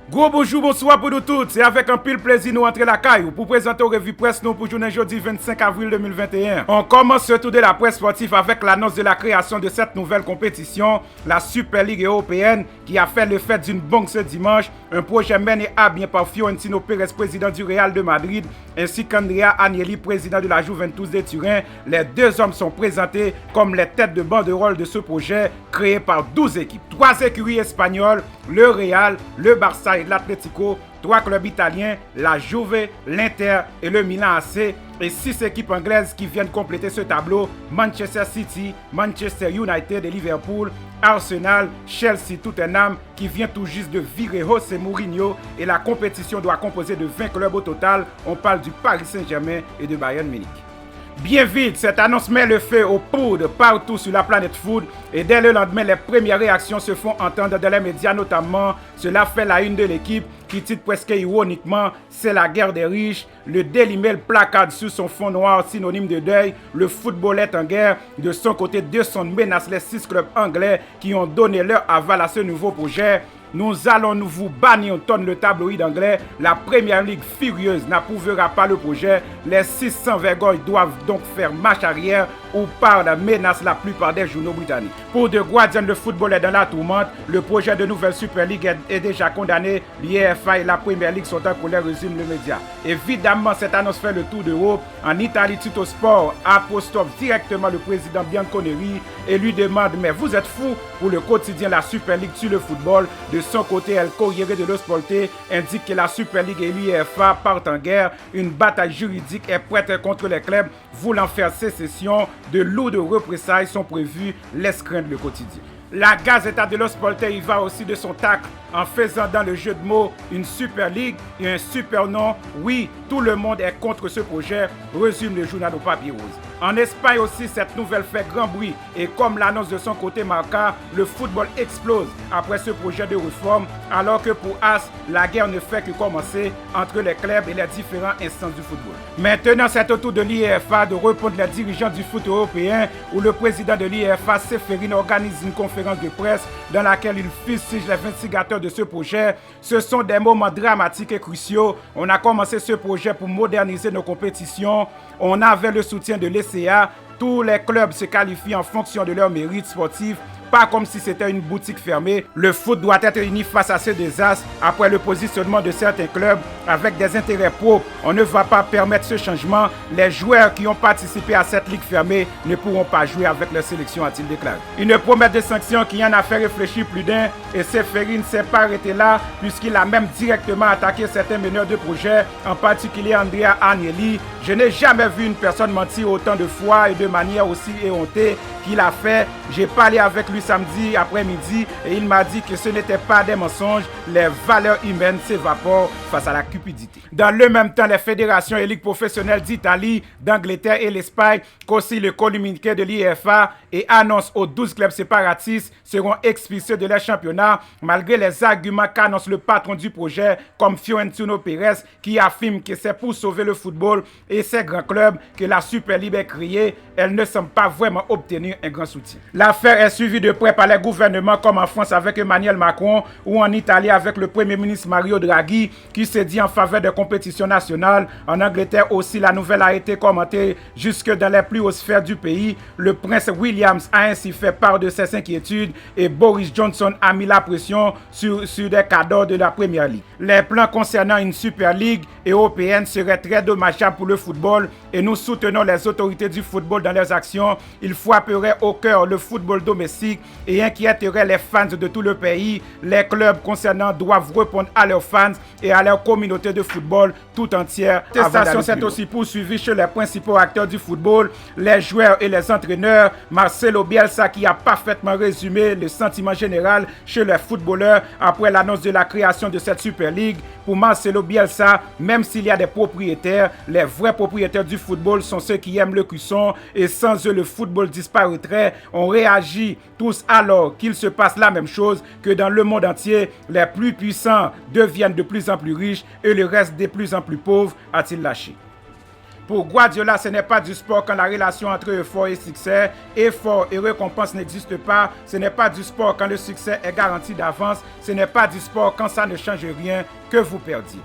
Gros bonjour, bonsoir pour nous toutes. C'est avec un pile plaisir nous entrer la caille pour présenter aux revues presse nous pour journée jeudi 25 avril 2021. On commence ce tour de la presse sportive avec l'annonce de la création de cette nouvelle compétition, la Super League européenne, qui a fait le fait d'une bombe ce dimanche. Un projet mené à bien par Florentino Pérez, président du Real de Madrid, ainsi qu'Andrea Agnelli, président de la Juventus de Turin. Les deux hommes sont présentés comme les têtes de banderole de ce projet créé par 12 équipes. 3 écuries espagnoles, le Real, le Barça et l'Atlético, 3 clubs italiens, la Juve, l'Inter et le Milan AC, et 6 équipes anglaises qui viennent compléter ce tableau: Manchester City, Manchester United et Liverpool, Arsenal, Chelsea, Tottenham qui vient tout juste de virer José Mourinho, et la compétition doit composer de 20 clubs au total. On parle du Paris Saint-Germain et de Bayern Munich. Bien vite, cette annonce met le feu aux poudres partout sur la planète foot, et dès le lendemain, les premières réactions se font entendre dans les médias notamment. Cela fait la une de l'équipe qui titre presque ironiquement « C'est la guerre des riches ». Le Daily Mail placarde sur son fond noir synonyme de deuil « Le football est en guerre ». De son côté, De Son menace les 6 clubs anglais qui ont donné leur aval à ce nouveau projet. Nous allons vous bannir, tonne le tabloïd anglais. La Première Ligue furieuse n'approuvera pas le projet. Les 6 sans vergogne doivent donc faire marche arrière ou pardon, menace la plupart des journaux britanniques. Pour The Guardian, le football est dans la tourmente. Le projet de nouvelle Super League est déjà condamné. L'IFA et la Première Ligue sont en colère, résume le média. Évidemment, cette annonce fait le tour d'Europe. En Italie, Tuttosport apostrophe directement le président Bianconeri et lui demande « Mais vous êtes fou ?» Pour le quotidien La Super League sur le football. De son côté, El Corriere dello Sport indique que la Super League et l'UEFA partent en guerre. Une bataille juridique est prête contre les clubs voulant faire sécession. De lourdes représailles sont prévues, laisse craindre le quotidien. La Gazzetta dello Sport y va aussi de son tacle en faisant dans le jeu de mots une Super League et un super nom. Oui, tout le monde est contre ce projet, résume le journal au papier rose. En Espagne aussi, cette nouvelle fait grand bruit et comme l'annonce de son côté Marca, le football explose après ce projet de réforme, alors que pour AS, la guerre ne fait que commencer entre les clubs et les différents instances du football. Maintenant, c'est au tour de l'IFA de répondre les dirigeants du foot européen, où le président de l'IFA, Ceferin, organise une conférence de presse dans laquelle il fustige les instigateurs de ce projet. Ce sont des moments dramatiques et cruciaux. On a commencé ce projet pour moderniser nos compétitions. On avait le soutien de l'ECA. Tous les clubs se qualifient en fonction de leur mérite sportif. Pas comme si c'était une boutique fermée. Le foot doit être uni face à ce désastre après le positionnement de certains clubs avec des intérêts propres. On ne va pas permettre ce changement. Les joueurs qui ont participé à cette ligue fermée ne pourront pas jouer avec leur sélection, a-t-il déclaré. Une promesse de sanctions qui en a fait réfléchir plus d'un, et Ceferin ne s'est pas arrêté là puisqu'il a même directement attaqué certains meneurs de projet, en particulier Andrea Agnelli. Je n'ai jamais vu une personne mentir autant de fois et de manière aussi éhontée qu'il a fait. J'ai parlé avec lui samedi après-midi et il m'a dit que ce n'était pas des mensonges, les valeurs humaines s'évaporent face à la cupidité. Dans le même temps, les fédérations et ligues professionnelles d'Italie, d'Angleterre et l'Espagne concilient le communiqué de l'IFA et annoncent aux 12 clubs séparatistes seront expulsés de leur championnat malgré les arguments qu'annonce le patron du projet comme Florentino Pérez, qui affirme que c'est pour sauver le football et ces grands clubs que la Super League est créée. Elle ne semble pas vraiment obtenir un grand soutien. L'affaire est suivie de près par les gouvernements comme en France avec Emmanuel Macron ou en Italie avec le Premier ministre Mario Draghi qui s'est dit en faveur de compétitions nationales. En Angleterre aussi, la nouvelle a été commentée jusque dans les plus hautes sphères du pays. Le prince Williams a ainsi fait part de ses inquiétudes et Boris Johnson a mis la pression sur des cadres de la Première Ligue. Les plans concernant une Super League européenne seraient très dommageables pour le football et nous soutenons les autorités du football dans leurs actions. Ils frapperaient au cœur le football domestique et inquiéteraient les fans de tout le pays. Les clubs concernant doivent répondre à leurs fans et à leur communauté de football tout entière. La contestation s'est aussi poursuivie chez les principaux acteurs du football, les joueurs et les entraîneurs. Marcelo Bielsa qui a parfaitement résumé le sentiment général chez les footballeurs après l'annonce de la création de cette Super League. Pour Marcelo Bielsa, même s'il y a des propriétaires, les vrais propriétaires du football sont ceux qui aiment le cuisson et sans eux le football disparaîtrait. On réagit tous alors qu'il se passe la même chose, que dans le monde entier, les plus puissants deviennent de plus en plus riches et le reste de plus en plus pauvres, a-t-il lâché. Pour Guardiola, ce n'est pas du sport quand la relation entre effort et succès, effort et récompense n'existe pas. Ce n'est pas du sport quand le succès est garanti d'avance. Ce n'est pas du sport quand ça ne change rien que vous perdiez.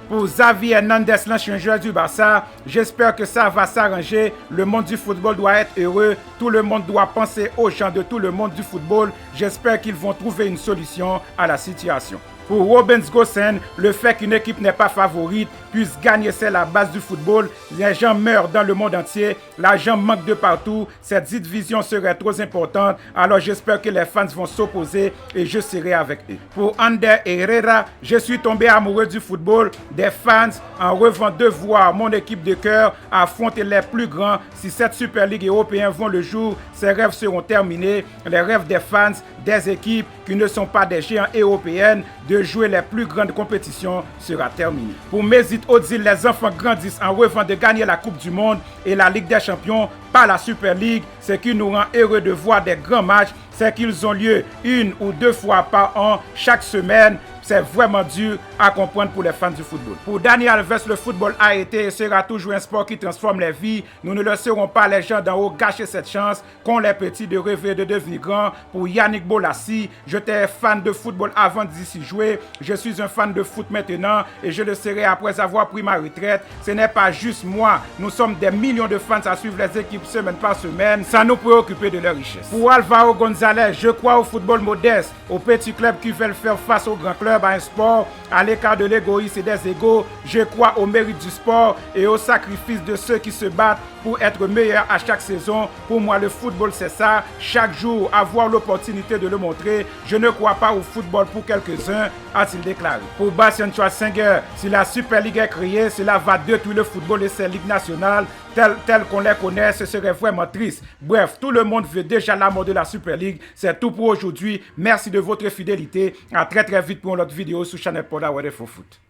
Pour Xavi Hernandez, l'ancien joueur du Barça, j'espère que ça va s'arranger. Le monde du football doit être heureux. Tout le monde doit penser aux gens de tout le monde du football. J'espère qu'ils vont trouver une solution à la situation. Pour Rubens Gosens, le fait qu'une équipe n'est pas favorite puisse gagner, c'est la base du football. Les gens meurent dans le monde entier, l'argent manque de partout, cette division serait trop importante, alors j'espère que les fans vont s'opposer et je serai avec eux. Pour Ander Herrera, je suis tombé amoureux du football, des fans, en rêvant de voir mon équipe de cœur affronter les plus grands. Si cette Super League européenne vont le jour, ces rêves seront terminés. Les rêves des fans, des équipes qui ne sont pas des géants européennes, de jouer les plus grandes compétitions sera terminé. Pour Mesut Ozil, les enfants grandissent en rêvant de gagner la Coupe du Monde et la Ligue des Champions, pas la Super League. Ce qui nous rend heureux de voir des grands matchs, c'est qu'ils ont lieu 1 ou 2 fois par an, chaque semaine. C'est vraiment dur à comprendre pour les fans du football. Pour Dani Alves, le football a été et sera toujours un sport qui transforme les vies. Nous ne laisserons pas les gens d'en haut gâcher cette chance qu'ont les petits de rêver de devenir grands. Pour Yannick Bolasie, j'étais fan de football avant d'y jouer. Je suis un fan de foot maintenant et je le serai après avoir pris ma retraite. Ce n'est pas juste moi. Nous sommes des millions de fans à suivre les équipes semaine par semaine sans nous préoccuper de leur richesse. Pour Alvaro González, je crois au football modeste, aux petits clubs qui veulent faire face aux grands clubs, à un sport à l'écart de l'égoïsme et des égos. Je crois au mérite du sport et au sacrifice de ceux qui se battent pour être meilleurs à chaque saison. Pour moi, le football, c'est ça. Chaque jour, avoir l'opportunité de le montrer. Je ne crois pas au football pour quelques-uns, a-t-il déclaré. Pour Bastian Schweinsteiger, si la Super League est créée, cela va détruire le football et ses ligues nationales telles qu'on les connaît. Ce serait vraiment triste. Bref, tout le monde veut déjà la mort de la Super League. C'est tout pour aujourd'hui. Merci de votre fidélité. À très vite pour une autre vidéo sur Channel Poda Foot.